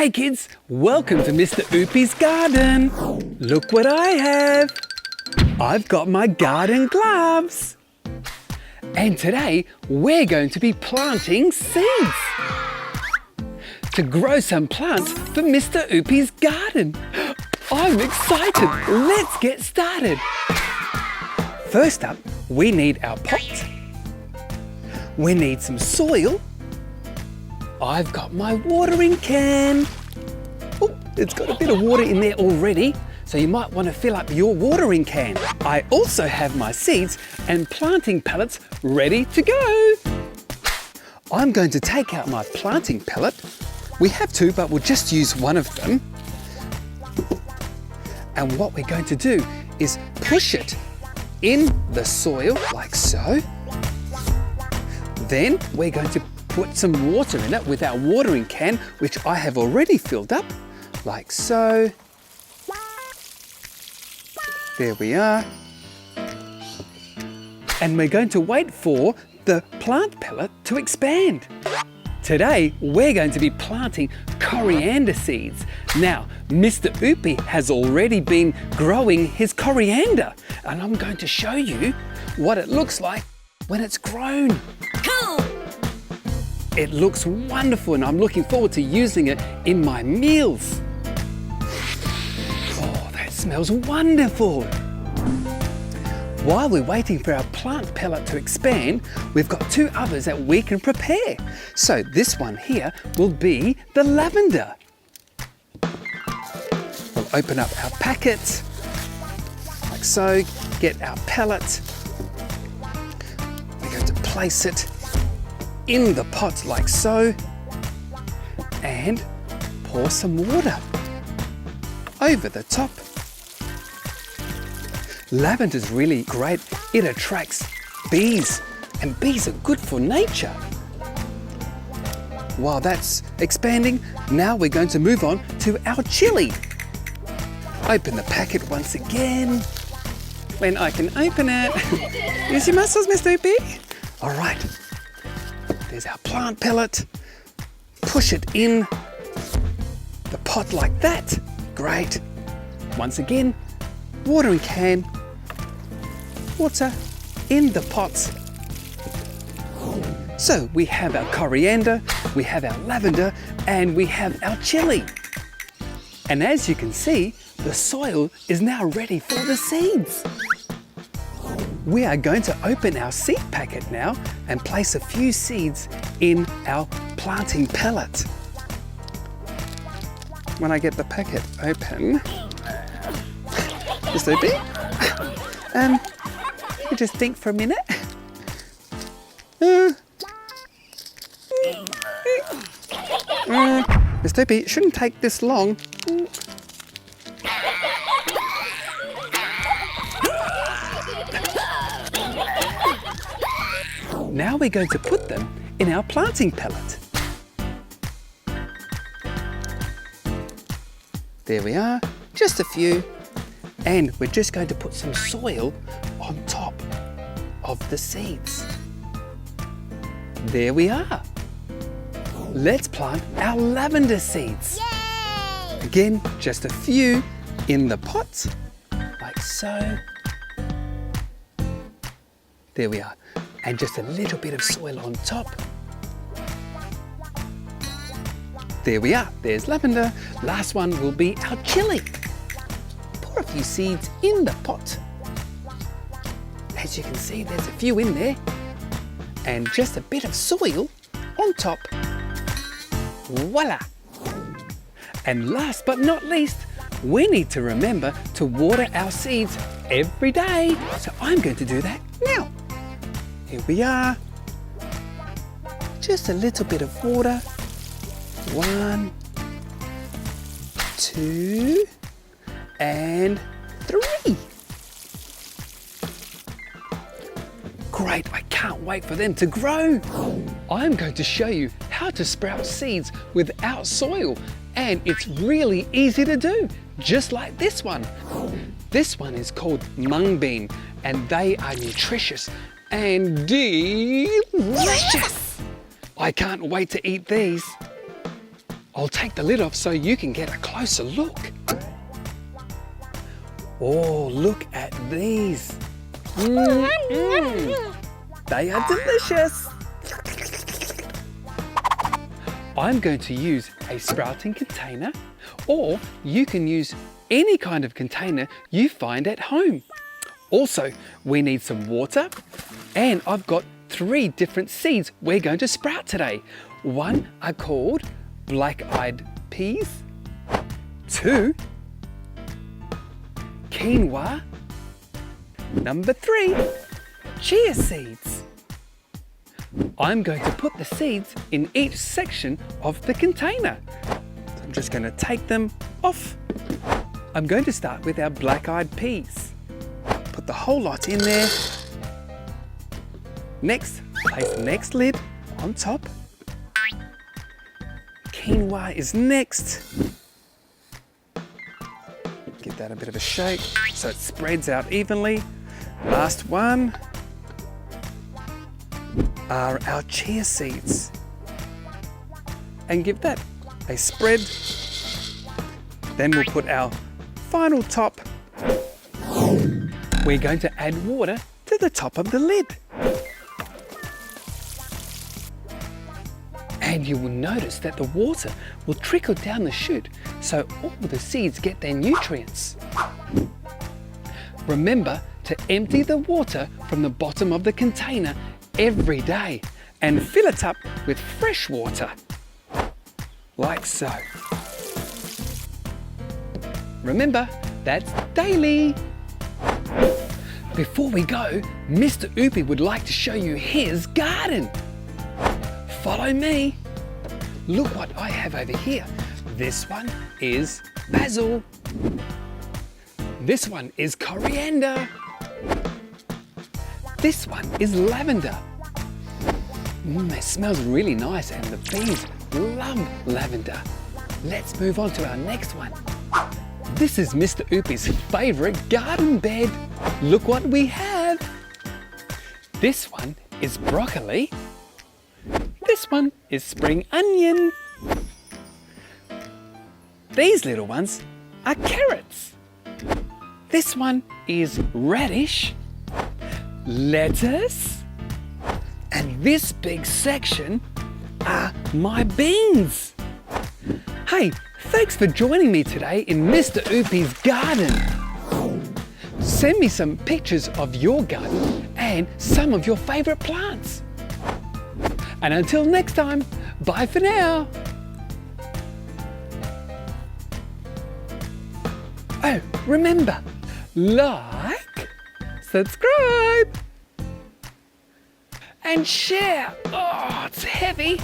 Hey kids, welcome to Mr Oopy's garden. Look what I have. I've got my garden gloves. And today we're going to be planting seeds to grow some plants for Mr Oopy's garden. I'm excited. Let's get started. First up, we need our pot. We need some soil. I've got my watering can. Oh, it's got a bit of water in there already, so you might want to fill up your watering can. I also have my seeds and planting pellets ready to go. I'm going to take out my planting pellet. We have two, but we'll just use one of them. And what we're going to do is push it in the soil like so. Then we're going to put some water in it with our watering can, which I have already filled up, like so. There we are. And we're going to wait for the plant pellet to expand. Today, we're going to be planting coriander seeds. Now, Mr Oopy has already been growing his coriander, and I'm going to show you what it looks like when it's grown. Cool! It looks wonderful, and I'm looking forward to using it in my meals. Oh, that smells wonderful. While we're waiting for our plant pellet to expand, we've got two others that we can prepare. So this one here will be the lavender. We'll open up our packet, like so, get our pellet. We're going to place it in the pot like so, and pour some water over the top. Lavender's really great. It attracts bees, and bees are good for nature. While that's expanding, now we're going to move on to our chili. Open the packet once again. When I can open it. Use your muscles, Mr. Oopy. All right. There's our plant pellet. Push it in the pot like that. Great. Once again, watering can. Water in the pots. So we have our coriander, we have our lavender, and we have our chili. And as you can see, the soil is now ready for the seeds. We are going to open our seed packet now and place a few seeds in our planting pellet. When I get the packet open, Mr. Oopy, you just think for a minute. Mr. Oopy, it shouldn't take this long. Now we're going to put them in our planting pellet. There we are, just a few. And we're just going to put some soil on top of the seeds. There we are. Let's plant our lavender seeds. Yay! Again, just a few in the pot, like so. There we are. And just a little bit of soil on top. There we are, there's lavender. Last one will be our chili. Pour a few seeds in the pot. As you can see, there's a few in there. And just a bit of soil on top. Voila! And last but not least, we need to remember to water our seeds every day. So I'm going to do that now. Here we are. Just a little bit of water. 1, 2, and 3. Great, I can't wait for them to grow. I'm going to show you how to sprout seeds without soil, and it's really easy to do, just like this one. This one is called mung bean, and they are nutritious and delicious. I can't wait to eat these. I'll take the lid off so you can get a closer look. Oh, look at these. They are delicious. I'm going to use a sprouting container, or you can use any kind of container you find at home. Also, we need some water, and I've got 3 different seeds we're going to sprout today. 1 are called black-eyed peas, 2 quinoa, number 3 chia seeds. I'm going to put the seeds in each section of the container. I'm just going to take them off. I'm going to start with our black-eyed peas. Put the whole lot in there. Next, place the next lid on top. Quinoa is next. Give that a bit of a shake so it spreads out evenly. Last one are our chia seeds. And give that a spread. Then we'll put our final top. We're going to add water to the top of the lid. And you will notice that the water will trickle down the chute so all the seeds get their nutrients. Remember to empty the water from the bottom of the container every day and fill it up with fresh water, like so. Remember, that's daily. Before we go, Mr. Oopy would like to show you his garden. Follow me. Look what I have over here. This one is basil. This one is coriander. This one is lavender. It smells really nice and the bees love lavender. Let's move on to our next one. This is Mr. Oopy's favourite garden bed. Look what we have. This one is broccoli. This one is spring onion. These little ones are carrots. This one is radish, lettuce, and this big section are my beans. Hey, thanks for joining me today in Mr. Oopy's garden. Send me some pictures of your garden and some of your favourite plants. And until next time, bye for now. Oh, remember, like, subscribe, and share. Oh, it's heavy.